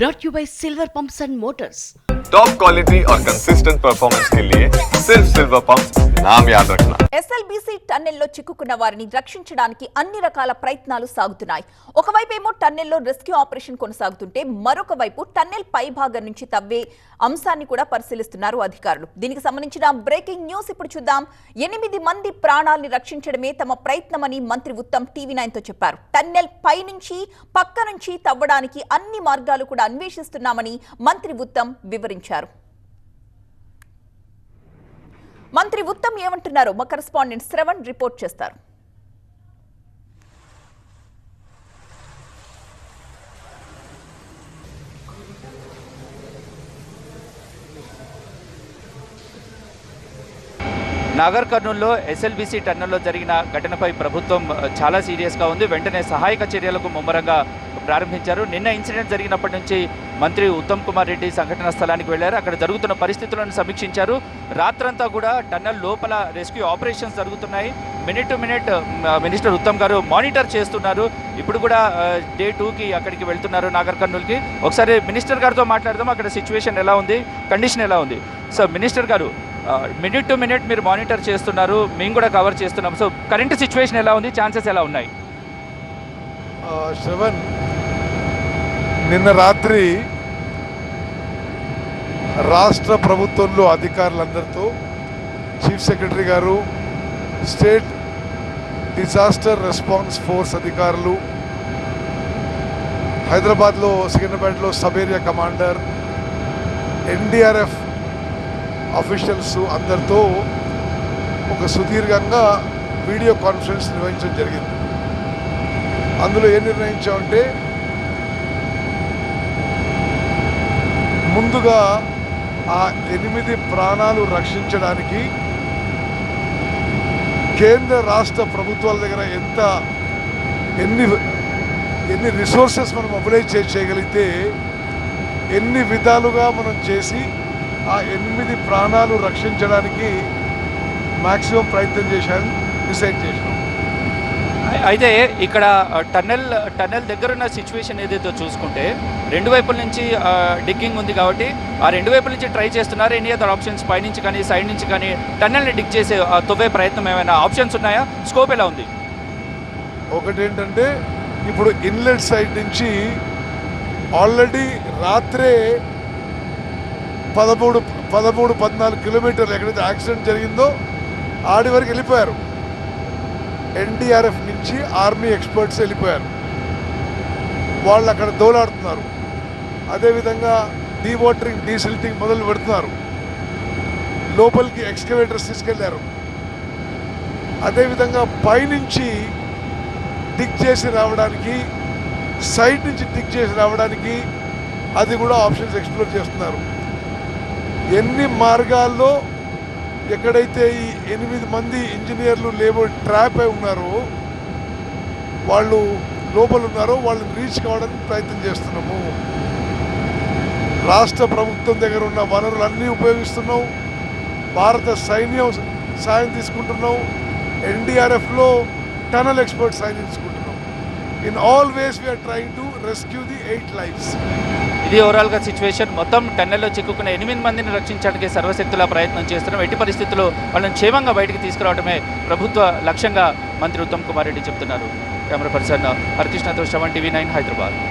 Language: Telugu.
brought you by Silver Pumps and Motors. Top quality और कंसिस्टेंट परफॉर्मेंस के लिए सिर्फ सिल्वर पंप्स नाम याद रखना. ఎస్ఎల్బీసీ టన్నెల్లో చిక్కుకున్న వారిని రక్షించడానికి అన్ని రకాల ప్రయత్నాలు సాగుతున్నాయి. ఒకవైపేమో టన్నెల్లో రెస్క్యూ ఆపరేషన్ కొనసాగుతుంటే మరొక వైపు టన్నెల్ పై భాగం నుంచి తవ్వే అంశాన్ని కూడా పరిశీలిస్తున్నారు అధికారులు. దీనికి సంబంధించిన బ్రేకింగ్ న్యూస్ ఇప్పుడు చూద్దాం. 8 మంది ప్రాణాలను రక్షించడమే తమ ప్రయత్నమని మంత్రి ఉత్తమ్ టీవీ9 తో చెప్పారు. టన్నెల్ పై నుంచి పక్క నుంచి తవ్వడానికి అన్ని మార్గాలు కూడా అన్వేషిస్తున్నామని మంత్రి ఉత్తమ్ వివరించారు. మంత్రి ఉత్తమ్ ఏమంటున్నారో మా కరెస్పాండెంట్ శ్రవణ్ రిపోర్ట్ చేస్తారు. నాగర్ కర్నూల్లో ఎస్ఎల్బీసీ టన్నెల్లో జరిగిన ఘటనపై ప్రభుత్వం చాలా సీరియస్గా ఉంది. వెంటనే సహాయక చర్యలకు ముమ్మరంగా ప్రారంభించారు. నిన్న ఇన్సిడెంట్ జరిగినప్పటి నుంచి మంత్రి ఉత్తమ్ కుమార్ రెడ్డి సంఘటన స్థలానికి వెళ్లారు. అక్కడ జరుగుతున్న పరిస్థితులను సమీక్షించారు. రాత్రంతా కూడా టన్నెల్ లోపల రెస్క్యూ ఆపరేషన్స్ జరుగుతున్నాయి. Minute to minute minister Uttam గారు మానిటర్ చేస్తున్నారు. ఇప్పుడు కూడా డే 2కి అక్కడికి వెళ్తున్నారు నాగర్ కర్నూల్కి. ఒకసారి మినిస్టర్ గారితో మాట్లాడదాం. అక్కడ సిచ్యువేషన్ ఎలా ఉంది, కండిషన్ ఎలా ఉంది? సో మినిస్టర్ గారు, మినిట్ టు మినిట్ మీరు మానిటర్ చేస్తున్నారు, మేము కూడా కవర్ చేస్తున్నాం. సో కరెంట్ సిచ్యువేషన్ ఎలా ఉంది, ఛాన్సెస్ ఎలా ఉన్నాయి? శ్రవణ్, నిన్న రాత్రి రాష్ట్ర ప్రభుత్వంలో అధికారులందరితో చీఫ్ సెక్రటరీ గారు, స్టేట్ డిజాస్టర్ రెస్పాన్స్ ఫోర్స్ అధికారులు, హైదరాబాద్లో సికింద్రాబాద్లో sub area commander, NDRF officials అందరితో ఒక సుదీర్ఘంగా వీడియో కాన్ఫరెన్స్ నిర్వహించడం జరిగింది. అందులో ఏం నిర్ణయించామంటే, ముందుగా ఆ 8 ప్రాణాలు రక్షించడానికి కేంద్ర రాష్ట్ర ప్రభుత్వాల దగ్గర ఎన్ని రిసోర్సెస్ మనం మొబిలైజ్ చేయగలిగితే ఎన్ని విధాలుగా మనం చేసి ఆ 8 ప్రాణాలు రక్షించడానికి మ్యాక్సిమం ప్రయత్నం చేశాను డిసైడ్ చేసినాం. అయితే ఇక్కడ టన్నెల్ దగ్గర ఉన్న సిచ్యువేషన్ ఏదైతే చూసుకుంటే 2 వైపుల నుంచి డిగ్గింగ్ ఉంది కాబట్టి ఆ 2 వైపుల నుంచి ట్రై చేస్తున్నారు. ఎనీ అదర్ ఆప్షన్స్ పైనుంచి కానీ సైడ్ నుంచి కానీ టన్నెల్ని డిగ్ చేసే తవ్వే ప్రయత్నం ఏమైనా ఆప్షన్స్ ఉన్నాయా? స్కోప్ ఎలా ఉంది? ఒకటి ఏంటంటే, ఇప్పుడు ఇన్లెట్ సైడ్ నుంచి ఆల్రెడీ రాత్రే 13-14 కిలోమీటర్లు ఎక్కడైతే యాక్సిడెంట్ జరిగిందో ఆడి వరకు వెళ్ళిపోయారు. ఎన్డీఆర్ఎఫ్ నుంచి ఆర్మీ ఎక్స్పర్ట్స్ వెళ్ళిపోయారు. వాళ్ళు అక్కడ దోలాడుతున్నారు. అదేవిధంగా డీవాటరింగ్, డీసిల్టింగ్ మొదలు పెడుతున్నారు. లోపలికి ఎక్స్కవేటర్స్ తీసుకెళ్లారు. అదేవిధంగా పైనుంచి డిగ్ చేసి రావడానికి, సైడ్ నుంచి డిగ్ చేసి రావడానికి అది కూడా ఆప్షన్స్ ఎక్స్ప్లోర్ చేస్తున్నారు. ఎన్ని మార్గాల్లో ఎక్కడైతే ఈ 8 మంది ఇంజనీర్లు లేబర్ ట్రాప్ అయి ఉన్నారో, వాళ్ళు లోపల ఉన్నారో వాళ్ళని రీచ్ కావడానికి ప్రయత్నం చేస్తున్నాము. రాష్ట్ర ప్రభుత్వం దగ్గర ఉన్న వనరులన్నీ ఉపయోగిస్తున్నాం. భారత సైన్యం సాయం తీసుకుంటున్నాం. ఎన్డీఆర్ఎఫ్లో టనల్ ఎక్స్పర్ట్ సాయం తీసుకుంటున్నాం. In all ways we are trying to rescue the 8 lifes. ఇది ఓవరాల్గా సిచ్యువేషన్. మొత్తం టన్నెల్లో చిక్కుకున్న 8 మందిని రక్షించడానికి సర్వశక్తులా ప్రయత్నం చేస్తున్నాం. ఎట్టి పరిస్థితుల్లో వాళ్ళని క్షేమంగా బయటికి తీసుకురావడమే ప్రభుత్వ లక్ష్యంగా మంత్రి ఉత్తమ్ కుమార్ రెడ్డి చెప్తున్నారు. కెమెరా పర్సన్ హరికృష్ణతో శ్రవణ్, టీవీ9 హైదరాబాద్.